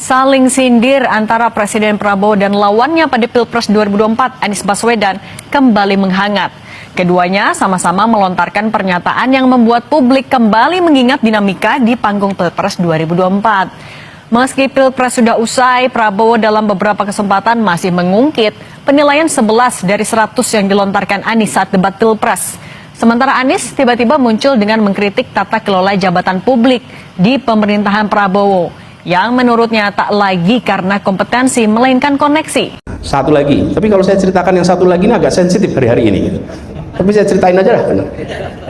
Saling sindir antara Presiden Prabowo dan lawannya pada Pilpres 2024, Anies Baswedan, kembali menghangat. Keduanya sama-sama melontarkan pernyataan yang membuat publik kembali mengingat dinamika di panggung Pilpres 2024. Meski Pilpres sudah usai, Prabowo dalam beberapa kesempatan masih mengungkit penilaian 11 dari 100 yang dilontarkan Anies saat debat Pilpres. Sementara Anies tiba-tiba muncul dengan mengkritik tata kelola jabatan publik di pemerintahan Prabowo, yang menurutnya tak lagi karena kompetensi melainkan koneksi. Satu lagi, tapi kalau saya ceritakan yang satu lagi ini agak sensitif hari-hari ini gitu. Tapi saya ceritain aja lah,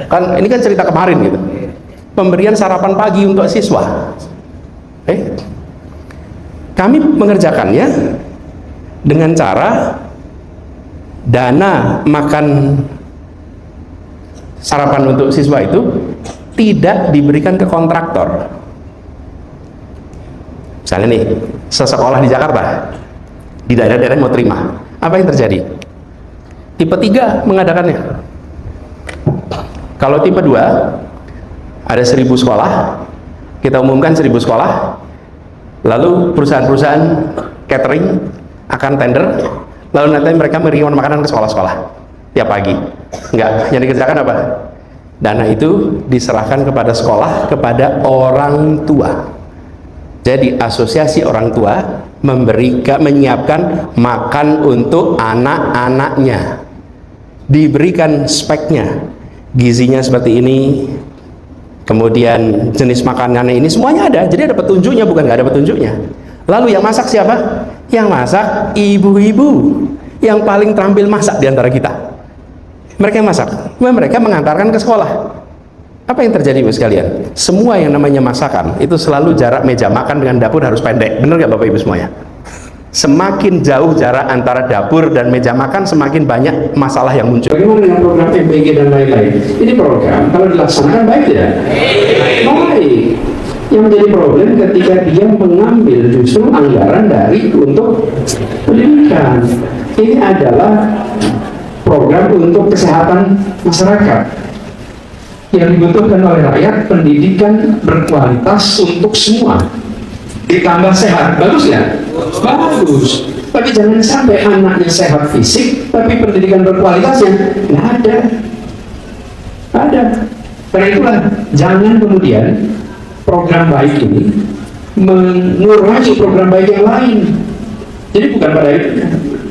kan ini kan cerita kemarin gitu, pemberian sarapan pagi untuk siswa. Kami mengerjakannya dengan cara dana makan sarapan untuk siswa itu tidak diberikan ke kontraktor. Misalnya nih, sesekolah di Jakarta, di daerah-daerah mau terima, apa yang terjadi? Tipe 3 mengadakannya. Kalau tipe 2, ada 1000 sekolah, kita umumkan 1000 sekolah, lalu perusahaan-perusahaan catering akan tender, lalu nanti mereka mengirimkan makanan ke sekolah-sekolah tiap pagi. Enggak, yang dikerjakan apa? Dana itu diserahkan kepada sekolah, kepada orang tua. Jadi asosiasi orang tua menyiapkan makan untuk anak-anaknya, diberikan speknya, gizinya seperti ini, kemudian jenis makanannya ini, semuanya ada. Jadi ada petunjuknya, bukan nggak ada petunjuknya. Lalu yang masak siapa? Yang masak ibu-ibu yang paling terampil masak di antara kita. Mereka yang masak, mereka mengantarkan ke sekolah. Apa yang terjadi Ibu sekalian? Semua yang namanya masakan itu selalu jarak meja makan dengan dapur harus pendek. Benar nggak Bapak Ibu semuanya? Semakin jauh jarak antara dapur dan meja makan, semakin banyak masalah yang muncul. Bagaimana dengan program MPG dan lain-lain? Ini program kalau dilaksanakan baik tidak? Baik. Yang menjadi problem ketika dia mengambil justru anggaran dari untuk pendidikan. Ini adalah program untuk kesehatan masyarakat yang dibutuhkan oleh rakyat, pendidikan berkualitas untuk semua, ditambah sehat. Bagus ya? Bagus. Tapi jangan sampai anaknya sehat fisik tapi pendidikan berkualitasnya nggak ada. Ada. Karena itulah jangan kemudian program baik ini mengurangi program baik yang lain. Jadi bukan pada itu.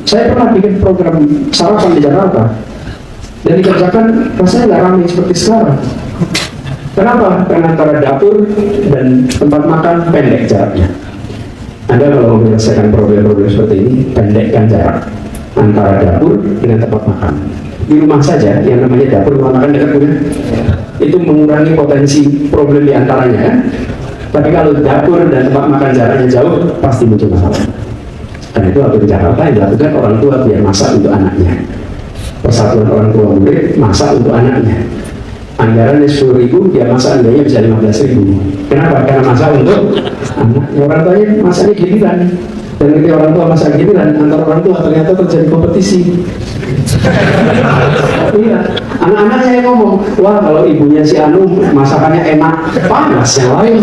Saya pernah bikin program sarapan di Jakarta dan dikerjakan rasanya nggak ramai seperti sekarang. Kenapa? Karena antara dapur dan tempat makan pendek jaraknya. Anda kalau menyelesaikan problem-problem seperti ini, pendekkan jarak antara dapur dengan tempat makan. Di rumah saja, yang namanya dapur rumah makan dekat punya, itu mengurangi potensi problem di antaranya kan? Tapi kalau dapur dan tempat makan jaraknya jauh, pasti muncul masalah. Karena itu waktu di Jakarta yang dilakukan orang tua biar masak untuk anaknya. Persatuan orang tua murid masak untuk anaknya. Anggarannya 10.000, dia masak harganya bisa 15.000. Kenapa? Karena masak untuk anaknya. Orang tuanya masaknya giliran. Dan ketika orang tua masak giliran, antara orang tua ternyata terjadi kompetisi. Iya, anak-anak saya ngomong, wah kalau ibunya si Anu masakannya enak, panas yang lain.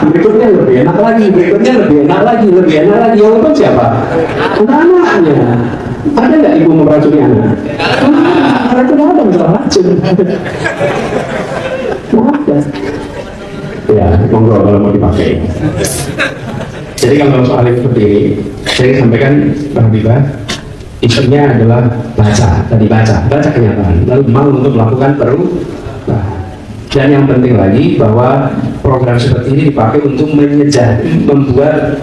Berikutnya lebih enak lagi, berikutnya lebih enak lagi, lebih enak lagi. Yang untung siapa? Anak-anaknya. Ada nggak ibu meracuni anak? Karena itu ada masalah racun. Ada. Ya, monggo kalau mau dipakai. Jadi kalau soal seperti ini, saya sampaikan Bang Habibah, isunya adalah baca kenyataan, lalu mau untuk melakukan perubahan. Dan yang penting lagi bahwa program seperti ini dipakai untuk membuat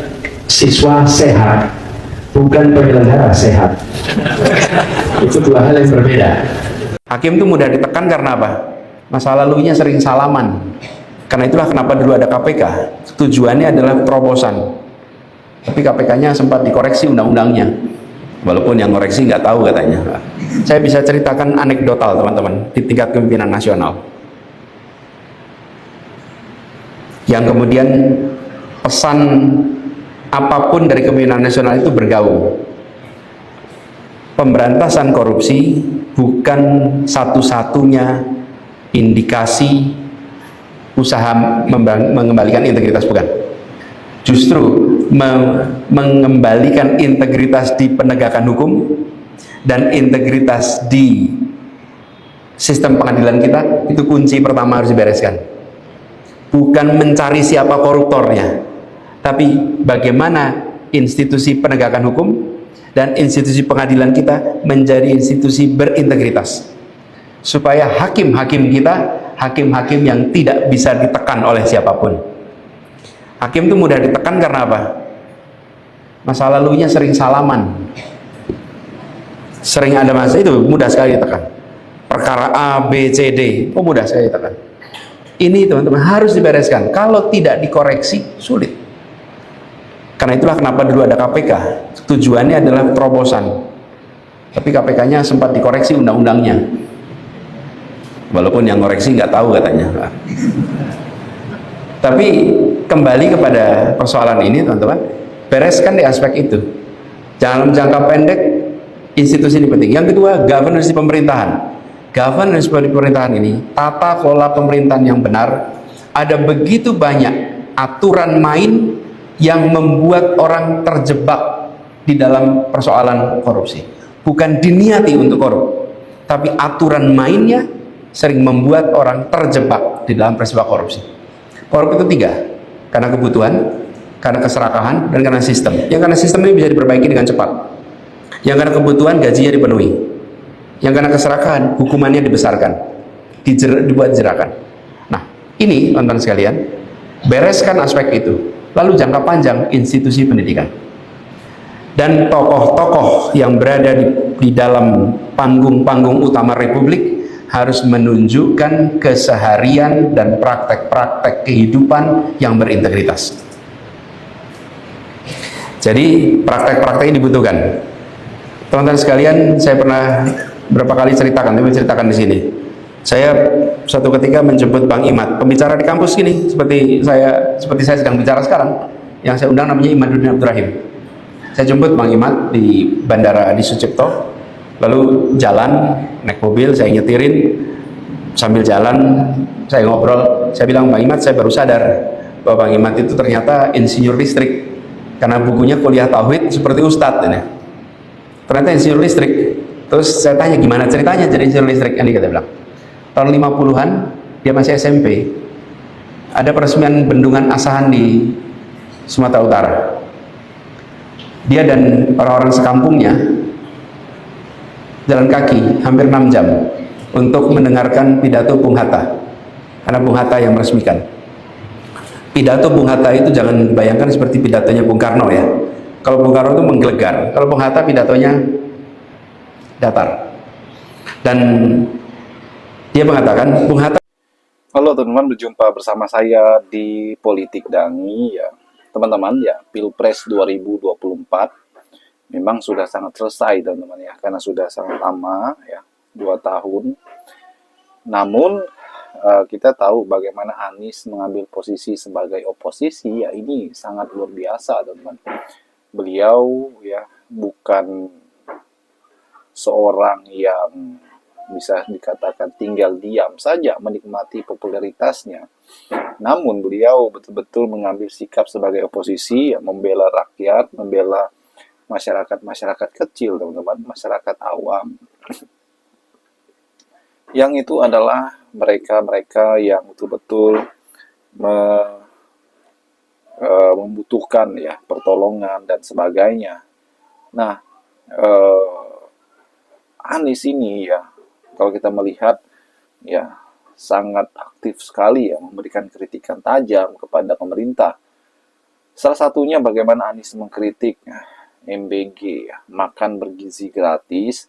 siswa sehat, bukan penyelenggara sehat. Itu dua hal yang berbeda. Hakim itu mudah ditekan karena apa? Masa lalunya sering salaman. Karena itulah kenapa dulu ada KPK. Tujuannya adalah terobosan. Tapi KPK-nya sempat dikoreksi undang-undangnya. Walaupun yang koreksi nggak tahu katanya. Saya bisa ceritakan anekdotal teman-teman di tingkat kepemimpinan nasional. Yang kemudian pesan apapun dari kepemimpinan nasional itu bergaung. Pemberantasan korupsi bukan satu-satunya indikasi usaha mengembalikan integritas, bukan. justru mengembalikan integritas di penegakan hukum dan integritas di sistem pengadilan kita. Itu kunci pertama harus dibereskan. Bukan mencari siapa koruptornya, tapi bagaimana institusi penegakan hukum dan institusi pengadilan kita menjadi institusi berintegritas, supaya hakim-hakim kita hakim-hakim yang tidak bisa ditekan oleh siapapun. Hakim itu mudah ditekan karena apa? Masa lalunya sering salaman, sering ada masa itu mudah sekali ditekan. Perkara A, B, C, D, mudah sekali ditekan. Ini teman-teman harus dibereskan. Kalau tidak dikoreksi, sulit. Karena itulah kenapa dulu ada KPK. Tujuannya adalah terobosan. Tapi KPK-nya sempat dikoreksi undang-undangnya. Walaupun yang koreksi nggak tahu katanya. Tapi kembali kepada persoalan ini teman-teman, bereskan di aspek itu. Dalam jangka pendek, institusi ini penting. Yang kedua, governance di pemerintahan. Governance di pemerintahan ini, tata kelola pemerintahan yang benar, ada begitu banyak aturan main yang membuat orang terjebak di dalam persoalan korupsi. Bukan diniati untuk korup, tapi aturan mainnya sering membuat orang terjebak di dalam peristiwa korupsi. Korup itu 3, karena kebutuhan, karena keserakahan, dan karena sistem. Yang karena sistem ini bisa diperbaiki dengan cepat. Yang karena kebutuhan, gajinya dipenuhi. Yang karena keserakahan, hukumannya dibesarkan, dibuat jerakan. Nah, ini teman-teman sekalian, bereskan aspek itu. Lalu jangka panjang institusi pendidikan. Dan tokoh-tokoh yang berada di dalam panggung-panggung utama Republik harus menunjukkan keseharian dan praktek-praktek kehidupan yang berintegritas. Jadi praktek-praktek ini dibutuhkan. Teman-teman sekalian, saya pernah berapa kali ceritakan di sini. Saya suatu ketika menjemput Bang Imad, pembicara di kampus gini, seperti saya sedang bicara sekarang. Yang saya undang namanya Imaduddin Abdurrahim. Saya jemput Bang Imad di Bandara Adi Sucipto, lalu jalan, naik mobil, saya nyetirin, sambil jalan, saya ngobrol, saya bilang, Bang Imad, saya baru sadar bahwa Bang Imad itu ternyata insinyur listrik, karena bukunya Kuliah Tauhid seperti Ustadz ini. Ternyata insinyur listrik. Terus saya tanya, gimana ceritanya jadi insinyur listrik? Ini kata bilang, tahun 50-an, dia masih SMP, ada peresmian bendungan Asahan di Sumatera Utara. Dia dan orang-orang sekampungnya jalan kaki hampir 6 jam untuk mendengarkan pidato Bung Hatta, karena Bung Hatta yang meresmikan. Pidato Bung Hatta itu jangan bayangkan seperti pidatonya Bung Karno ya. Kalau Bung Karno itu menggelegar, kalau Bung Hatta pidatonya datar. Dan dia mengatakan, Bung Hatta. Halo teman-teman, berjumpa bersama saya di Politik Dangi ya. Teman-teman ya, Pilpres 2024 memang sudah sangat selesai teman-teman ya, karena sudah sangat lama ya, 2 tahun. Namun kita tahu bagaimana Anies mengambil posisi sebagai oposisi ya, ini sangat luar biasa teman-teman. Beliau ya bukan seorang yang bisa dikatakan tinggal diam saja menikmati popularitasnya, namun beliau betul-betul mengambil sikap sebagai oposisi, ya, membela rakyat, membela masyarakat kecil teman-teman, masyarakat awam, yang itu adalah mereka-mereka yang betul-betul membutuhkan ya pertolongan dan sebagainya. Nah, Anies ini ya, kalau kita melihat ya sangat aktif sekali ya memberikan kritikan tajam kepada pemerintah. Salah satunya bagaimana Anies mengkritik MBG ya, makan bergizi gratis,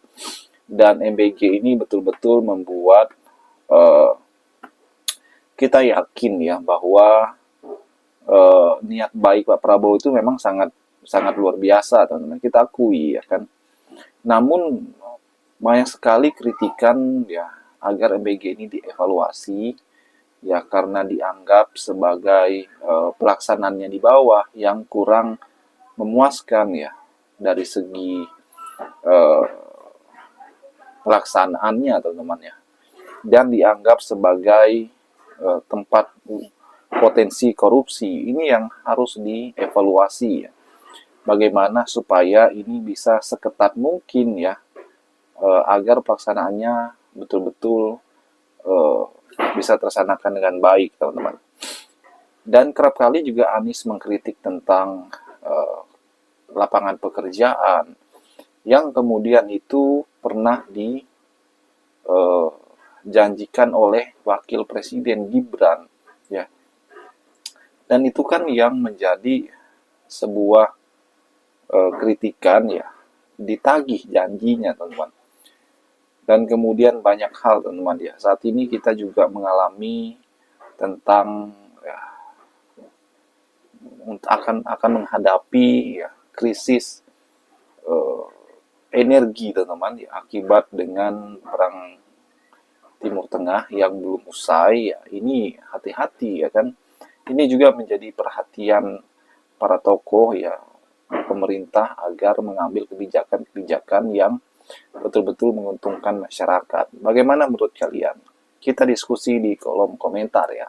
dan MBG ini betul-betul membuat kita yakin ya bahwa niat baik Pak Prabowo itu memang sangat luar biasa teman-teman, kita akui ya kan. Namun banyak sekali kritikan ya agar MBG ini dievaluasi ya, karena dianggap sebagai pelaksanaannya di bawah yang kurang memuaskan ya dari segi pelaksanaannya teman-teman ya, dan dianggap sebagai tempat potensi korupsi. Ini yang harus dievaluasi ya. Bagaimana supaya ini bisa seketat mungkin ya, agar pelaksanaannya betul-betul bisa terlaksanakan dengan baik, teman-teman. Dan kerap kali juga Anies mengkritik tentang lapangan pekerjaan yang kemudian itu pernah dijanjikan oleh Wakil Presiden Gibran ya. Dan itu kan yang menjadi sebuah kritikan ya, ditagih janjinya, teman-teman. Dan kemudian banyak hal, teman-teman ya. Saat ini kita juga mengalami tentang ya, akan menghadapi ya, krisis energi, teman-teman ya, akibat dengan perang Timur Tengah yang belum usai ya. Ini hati-hati ya kan. Ini juga menjadi perhatian para tokoh ya, pemerintah agar mengambil kebijakan-kebijakan yang betul-betul menguntungkan masyarakat. Bagaimana menurut kalian? Kita diskusi di kolom komentar ya.